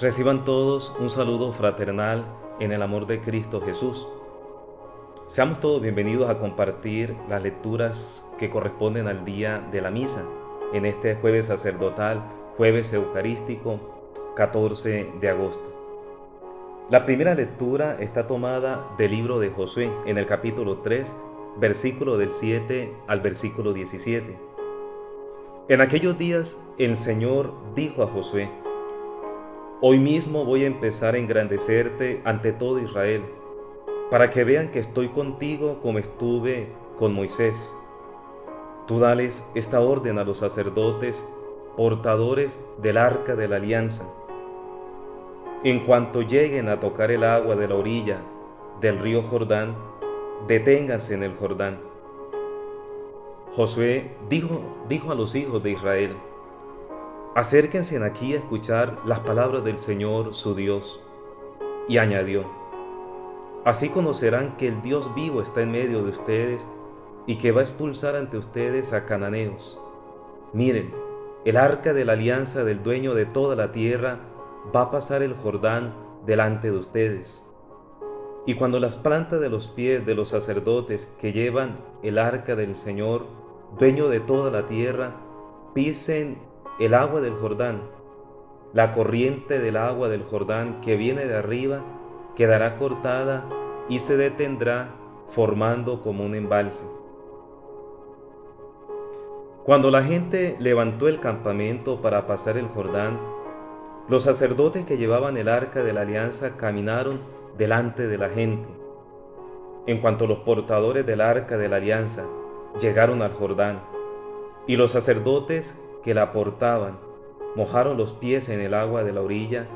Reciban todos un saludo fraternal en el amor de Cristo Jesús. Seamos todos bienvenidos a compartir las lecturas que corresponden al día de la misa, en este jueves sacerdotal, jueves eucarístico, 14 de agosto. La primera lectura está tomada del libro de Josué, en el capítulo 3, versículo del 7 al versículo 17. En aquellos días el Señor dijo a Josué: Hoy mismo voy a empezar a engrandecerte ante todo Israel, para que vean que estoy contigo como estuve con Moisés. Tú dales esta orden a los sacerdotes, portadores del arca de la alianza. En cuanto lleguen a tocar el agua de la orilla del río Jordán, deténganse en el Jordán. Josué dijo a los hijos de Israel: Acérquense aquí a escuchar las palabras del Señor su Dios. Y añadió: Así conocerán que el Dios vivo está en medio de ustedes y que va a expulsar ante ustedes a cananeos. Miren, el arca de la alianza del dueño de toda la tierra va a pasar el Jordán delante de ustedes. Y cuando las plantas de los pies de los sacerdotes que llevan el arca del Señor, dueño de toda la tierra, pisen el agua del Jordán, la corriente del agua del Jordán que viene de arriba quedará cortada y se detendrá formando como un embalse. Cuando la gente levantó el campamento para pasar el Jordán, los sacerdotes que llevaban el arca de la alianza caminaron delante de la gente. En cuanto los portadores del arca de la alianza llegaron al Jordán, y los sacerdotes que la portaban mojaron los pies en el agua de la orilla,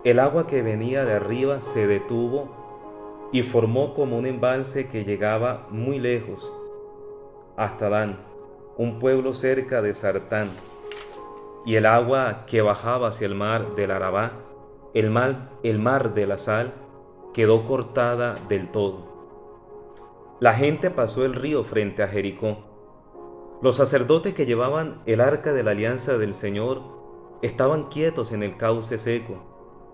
el agua que venía de arriba se detuvo y formó como un embalse que llegaba muy lejos, hasta Dan, un pueblo cerca de Sartán. Y el agua que bajaba hacia el mar del Arabá, el mar de la sal, quedó cortada del todo. La gente pasó el río frente a Jericó. Los sacerdotes que llevaban el arca de la alianza del Señor estaban quietos en el cauce seco,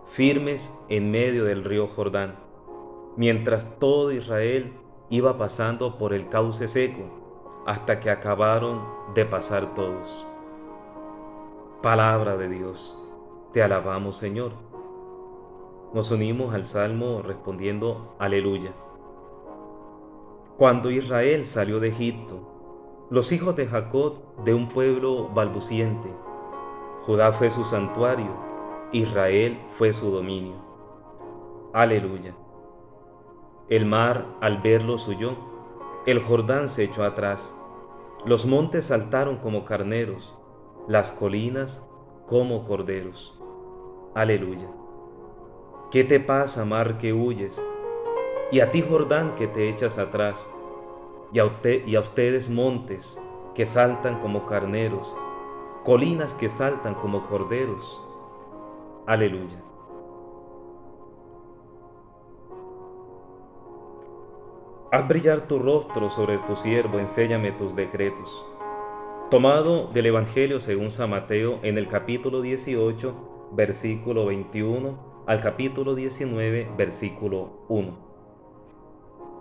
firmes en medio del río Jordán, mientras todo Israel iba pasando por el cauce seco, hasta que acabaron de pasar todos. Palabra de Dios, te alabamos, Señor. Nos unimos al Salmo respondiendo Aleluya. Cuando Israel salió de Egipto, los hijos de Jacob de un pueblo balbuciente, Judá fue su santuario, Israel fue su dominio. Aleluya. El mar al verlos huyó, el Jordán se echó atrás, los montes saltaron como carneros, las colinas como corderos. Aleluya. ¿Qué te pasa, mar que huyes? Y a ti, Jordán, que te echas atrás, y a ustedes, montes que saltan como carneros, colinas que saltan como corderos. Aleluya. Haz brillar tu rostro sobre tu siervo, enséñame tus decretos. Tomado del Evangelio según San Mateo en el capítulo 18, versículo 21 al capítulo 19, versículo 1.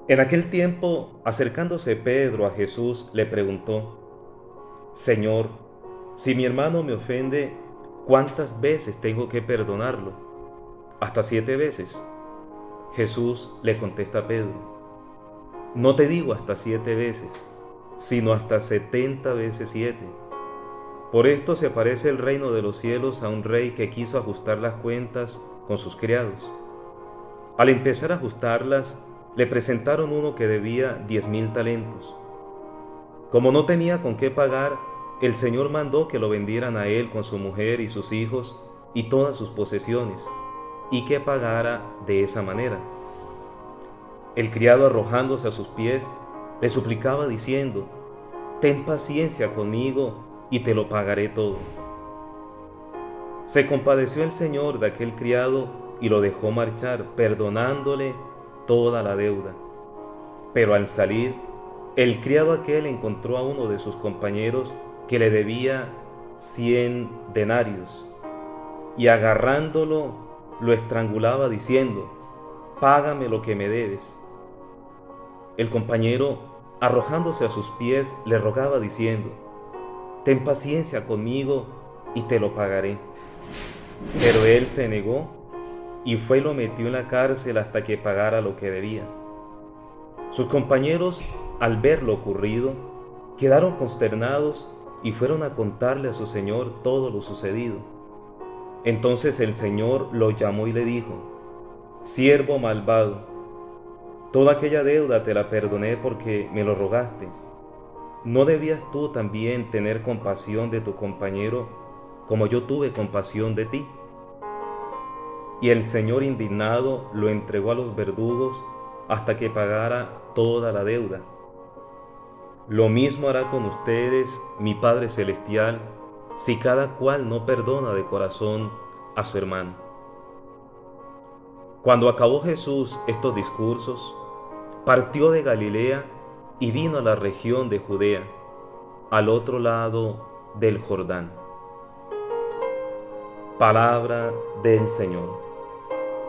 En aquel tiempo, acercándose Pedro a Jesús, le preguntó: Señor, si mi hermano me ofende, ¿cuántas veces tengo que perdonarlo? ¿Hasta 7 veces? Jesús le contesta a Pedro: No te digo hasta 7 veces, sino hasta 70 veces 7. Por esto se parece el reino de los cielos a un rey que quiso ajustar las cuentas con sus criados. Al empezar a ajustarlas, le presentaron uno que debía 10,000 talentos. Como no tenía con qué pagar, el Señor mandó que lo vendieran a él con su mujer y sus hijos y todas sus posesiones, y que pagara de esa manera. El criado, arrojándose a sus pies, le suplicaba diciendo: Ten paciencia conmigo y te lo pagaré todo. Se compadeció el Señor de aquel criado y lo dejó marchar, perdonándole toda la deuda. Pero al salir, el criado aquel encontró a uno de sus compañeros que le debía 100 denarios. y agarrándolo lo estrangulaba diciendo: «Págame lo que me debes». El compañero, arrojándose a sus pies, le rogaba diciendo: «Ten paciencia conmigo y te lo pagaré». Pero él se negó y fue y lo metió en la cárcel hasta que pagara lo que debía. Sus compañeros, al ver lo ocurrido, quedaron consternados y fueron a contarle a su señor todo lo sucedido. Entonces el Señor lo llamó y le dijo: «Siervo malvado, toda aquella deuda te la perdoné porque me lo rogaste. ¿No debías tú también tener compasión de tu compañero como yo tuve compasión de ti?». Y el Señor, indignado, lo entregó a los verdugos hasta que pagara toda la deuda. Lo mismo hará con ustedes mi Padre Celestial, si cada cual no perdona de corazón a su hermano. Cuando acabó Jesús estos discursos, partió de Galilea y vino a la región de Judea, al otro lado del Jordán. Palabra del Señor.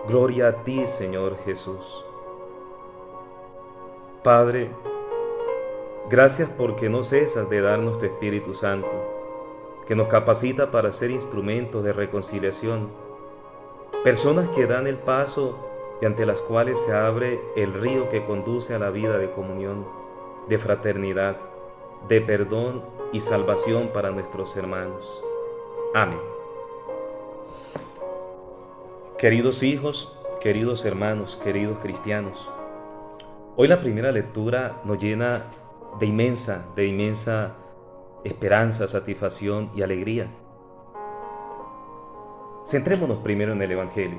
Gloria a ti, Señor Jesús. Padre, gracias porque no cesas de darnos tu Espíritu Santo, que nos capacita para ser instrumentos de reconciliación, personas que dan el paso y ante las cuales se abre el río que conduce a la vida de comunión, de fraternidad, de perdón y salvación para nuestros hermanos. Amén. Queridos hijos, queridos hermanos, queridos cristianos, hoy la primera lectura nos llena de inmensa esperanza, satisfacción y alegría. Centrémonos primero en el Evangelio.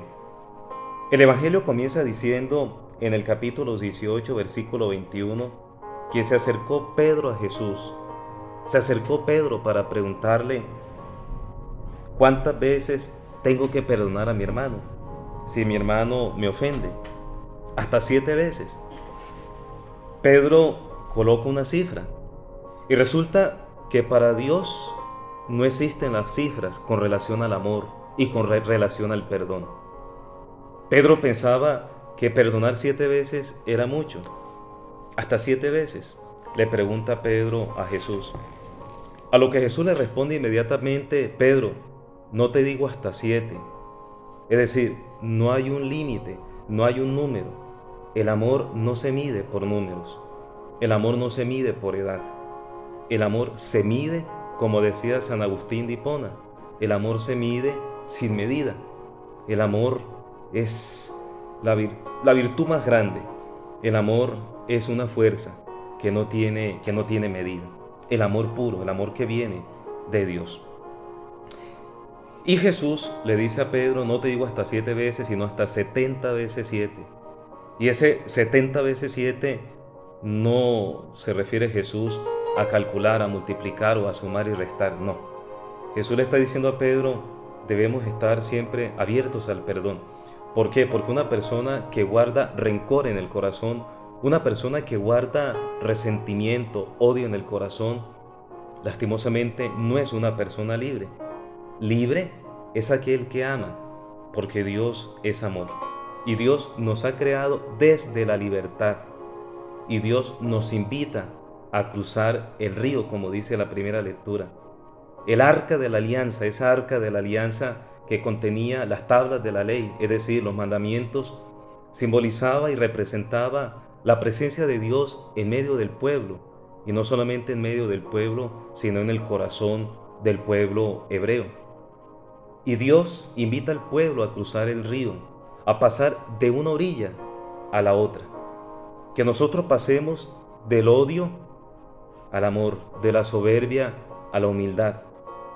El Evangelio comienza diciendo en el capítulo 18, versículo 21, que se acercó Pedro a Jesús. Se acercó Pedro para preguntarle: ¿cuántas veces tengo que perdonar a mi hermano si mi hermano me ofende? Hasta 7 veces. Pedro coloca una cifra y resulta que para Dios no existen las cifras con relación al amor y con relación al perdón. Pedro pensaba que perdonar 7 veces era mucho. Hasta 7 veces, le pregunta Pedro a Jesús. A lo que Jesús le responde inmediatamente: Pedro, no te digo hasta 7. Es decir, no hay un límite, no hay un número. El amor no se mide por números. El amor no se mide por edad. El amor se mide, como decía San Agustín de Hipona, el amor se mide sin medida. El amor es la virtud más grande. El amor es una fuerza que no tiene medida. El amor puro, el amor que viene de Dios. Y Jesús le dice a Pedro: no te digo hasta 7 veces, sino hasta 70 veces 7. Y ese 70 veces 7 no se refiere Jesús a calcular, a multiplicar o a sumar y restar, no. Jesús le está diciendo a Pedro: debemos estar siempre abiertos al perdón. ¿Por qué? Porque una persona que guarda rencor en el corazón, una persona que guarda resentimiento, odio en el corazón, lastimosamente no es una persona libre. Libre es aquel que ama, porque Dios es amor. Y Dios nos ha creado desde la libertad. Y Dios nos invita a cruzar el río, como dice la primera lectura. El arca de la alianza, esa arca de la alianza que contenía las tablas de la ley, es decir, los mandamientos, simbolizaba y representaba la presencia de Dios en medio del pueblo, y no solamente en medio del pueblo, sino en el corazón del pueblo hebreo. Y Dios invita al pueblo a cruzar el río, a pasar de una orilla a la otra. Que nosotros pasemos del odio al amor, de la soberbia a la humildad.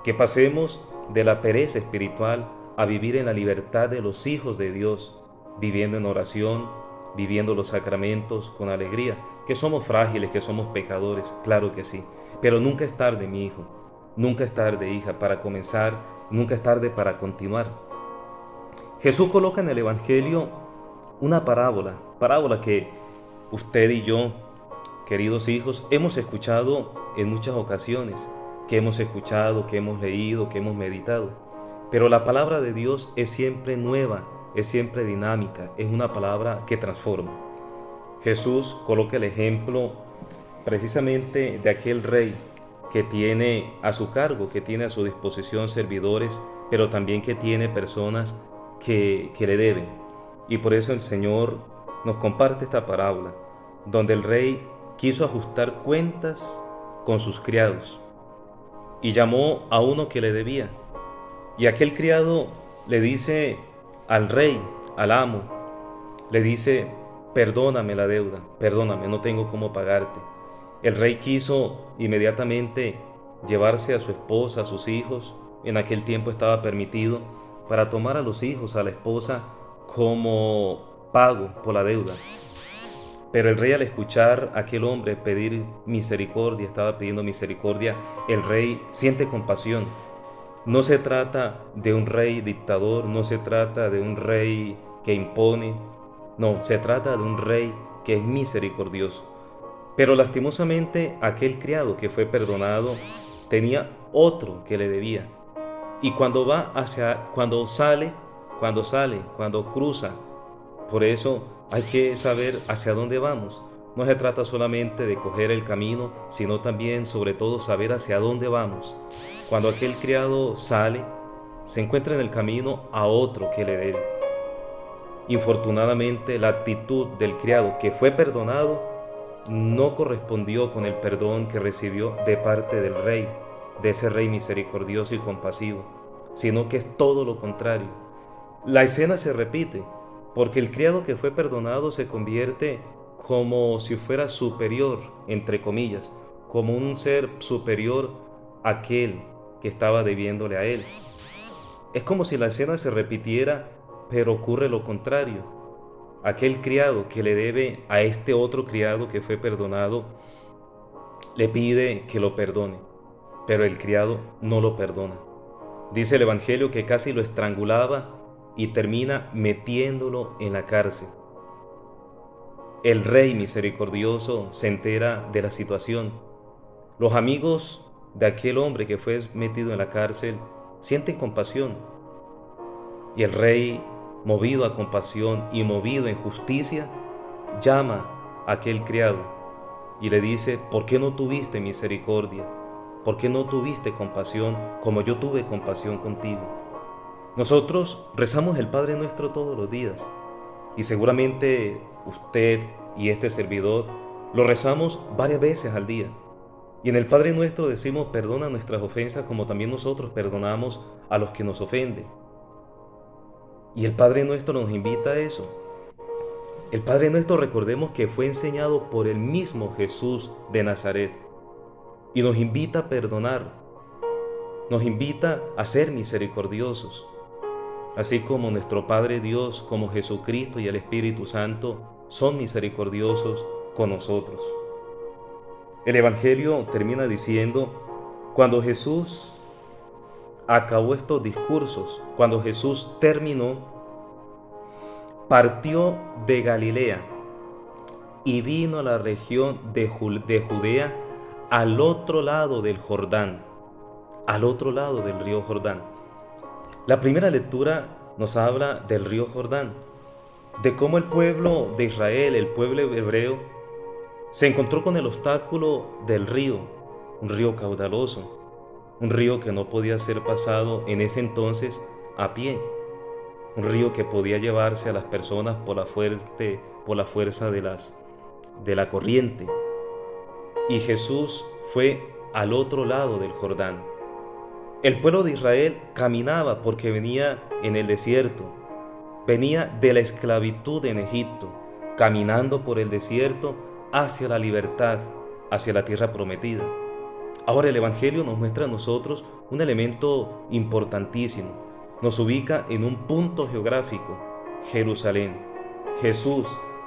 Que pasemos de la pereza espiritual a vivir en la libertad de los hijos de Dios, viviendo en oración, viviendo los sacramentos con alegría. Que somos frágiles, que somos pecadores, claro que sí. Pero nunca es tarde, mi hijo, nunca es tarde, hija, para comenzar, nunca es tarde para continuar. Jesús coloca en el Evangelio una parábola que usted y yo, queridos hijos, hemos escuchado en muchas ocasiones, que hemos escuchado, que hemos leído, que hemos meditado. Pero la palabra de Dios es siempre nueva, es siempre dinámica, es una palabra que transforma. Jesús coloca el ejemplo precisamente de aquel rey que tiene a su cargo, que tiene a su disposición servidores, pero también que tiene personas que le deben. Y por eso el Señor nos comparte esta parábola, donde el rey quiso ajustar cuentas con sus criados y llamó a uno que le debía. Y aquel criado le dice al rey, al amo, le dice: perdóname la deuda, perdóname, no tengo cómo pagarte. El rey quiso inmediatamente llevarse a su esposa, a sus hijos. En aquel tiempo estaba permitido, para tomar a los hijos, a la esposa, como pago por la deuda. Pero el rey, al escuchar a aquel hombre pedir misericordia, estaba pidiendo misericordia, el rey siente compasión. No se trata de un rey dictador, no se trata de un rey que impone, no, se trata de un rey que es misericordioso. Pero lastimosamente aquel criado que fue perdonado tenía otro que le debía. Y cuando cruza, por eso hay que saber hacia dónde vamos. No se trata solamente de coger el camino, sino también, sobre todo, saber hacia dónde vamos. Cuando aquel criado sale, se encuentra en el camino a otro que le debe. Infortunadamente, la actitud del criado que fue perdonado no correspondió con el perdón que recibió de parte del rey, de ese rey misericordioso y compasivo, sino que es todo lo contrario. La escena se repite, porque el criado que fue perdonado se convierte como si fuera superior, entre comillas, como un ser superior a aquel que estaba debiéndole a él. Es como si la escena se repitiera, pero ocurre lo contrario. Aquel criado que le debe a este otro criado que fue perdonado, le pide que lo perdone, pero el criado no lo perdona. Dice el Evangelio que casi lo estrangulaba y termina metiéndolo en la cárcel. El rey misericordioso se entera de la situación. Los amigos de aquel hombre que fue metido en la cárcel sienten compasión. Y el rey, movido a compasión y movido en justicia, llama a aquel criado y le dice: ¿por qué no tuviste misericordia? ¿Por qué no tuviste compasión como yo tuve compasión contigo? Nosotros rezamos el Padre Nuestro todos los días, y seguramente usted y este servidor lo rezamos varias veces al día. Y en el Padre Nuestro decimos: perdona nuestras ofensas como también nosotros perdonamos a los que nos ofenden. Y el Padre Nuestro nos invita a eso. El Padre Nuestro, recordemos que fue enseñado por el mismo Jesús de Nazaret, y nos invita a perdonar, nos invita a ser misericordiosos, así como nuestro Padre Dios, como Jesucristo y el Espíritu Santo son misericordiosos con nosotros. El Evangelio termina diciendo: cuando Jesús acabó estos discursos, cuando Jesús terminó, partió de Galilea y vino a la región de Judea, al otro lado del Jordán, al otro lado del río Jordán. La primera lectura nos habla del río Jordán, de cómo el pueblo de Israel, el pueblo hebreo, se encontró con el obstáculo del río, un río caudaloso, un río que no podía ser pasado en ese entonces a pie, un río que podía llevarse a las personas por la fuerza de la corriente. Y Jesús fue al otro lado del Jordán. El pueblo de Israel caminaba porque venía en el desierto, venía de la esclavitud en Egipto, caminando por el desierto hacia la libertad, hacia la tierra prometida. Ahora el Evangelio nos muestra a nosotros un elemento importantísimo. Nos ubica en un punto geográfico, Jerusalén. Jesús,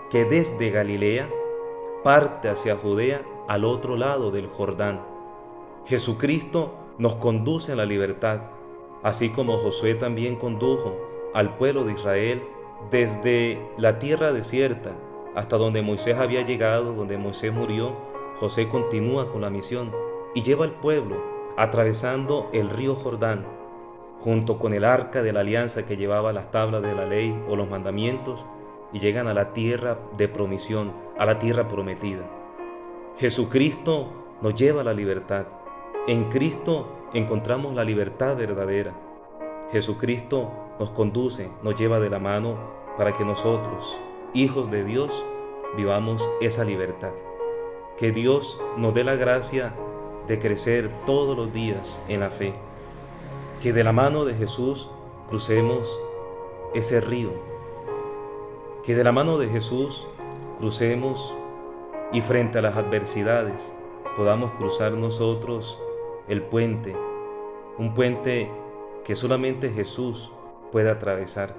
que desde Galilea parte hacia Judea, al otro lado del Jordán. Jesucristo nos conduce a la libertad, así como Josué también condujo al pueblo de Israel desde la tierra desierta hasta donde Moisés había llegado, donde Moisés murió. José continúa con la misión y lleva al pueblo atravesando el río Jordán. junto con el arca de la alianza que llevaba las tablas de la ley o los mandamientos, y llegan a la tierra de promisión, a la tierra prometida. Jesucristo nos lleva a la libertad. En Cristo encontramos la libertad verdadera. Jesucristo nos conduce, nos lleva de la mano para que nosotros, hijos de Dios, vivamos esa libertad. Que Dios nos dé la gracia de crecer todos los días en la fe. Que de la mano de Jesús crucemos ese río. Que de la mano de Jesús crucemos y frente a las adversidades podamos cruzar nosotros el puente, un puente que solamente Jesús puede atravesar,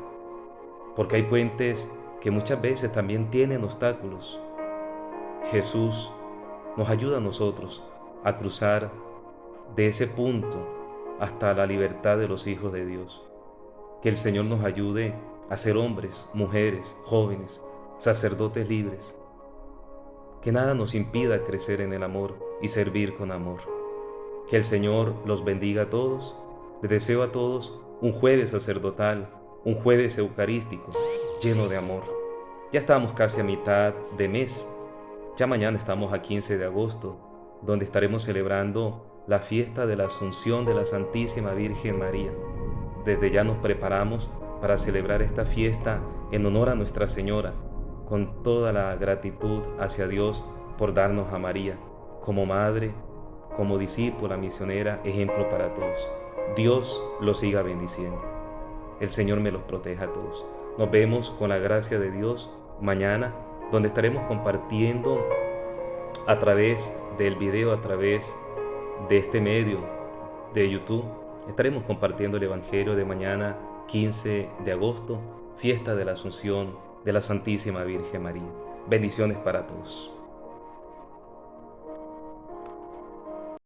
porque hay puentes que muchas veces también tienen obstáculos. Jesús nos ayuda a nosotros a cruzar de ese punto hasta la libertad de los hijos de Dios. Que el Señor nos ayude a ser hombres, mujeres, jóvenes, sacerdotes libres. Que nada nos impida crecer en el amor y servir con amor. Que el Señor los bendiga a todos. Les deseo a todos un jueves sacerdotal, un jueves eucarístico, lleno de amor. Ya estamos casi a mitad de mes. Ya mañana estamos a 15 de agosto, donde estaremos celebrando la fiesta de la Asunción de la Santísima Virgen María. Desde ya nos preparamos para celebrar esta fiesta en honor a Nuestra Señora, con toda la gratitud hacia Dios por darnos a María, como madre, como discípula, misionera, ejemplo para todos. Dios los siga bendiciendo. El Señor me los proteja a todos. Nos vemos con la gracia de Dios mañana, donde estaremos compartiendo a través del video, a través de este medio de YouTube, estaremos compartiendo el Evangelio de mañana 15 de agosto, fiesta de la Asunción de la Santísima Virgen María. Bendiciones para todos.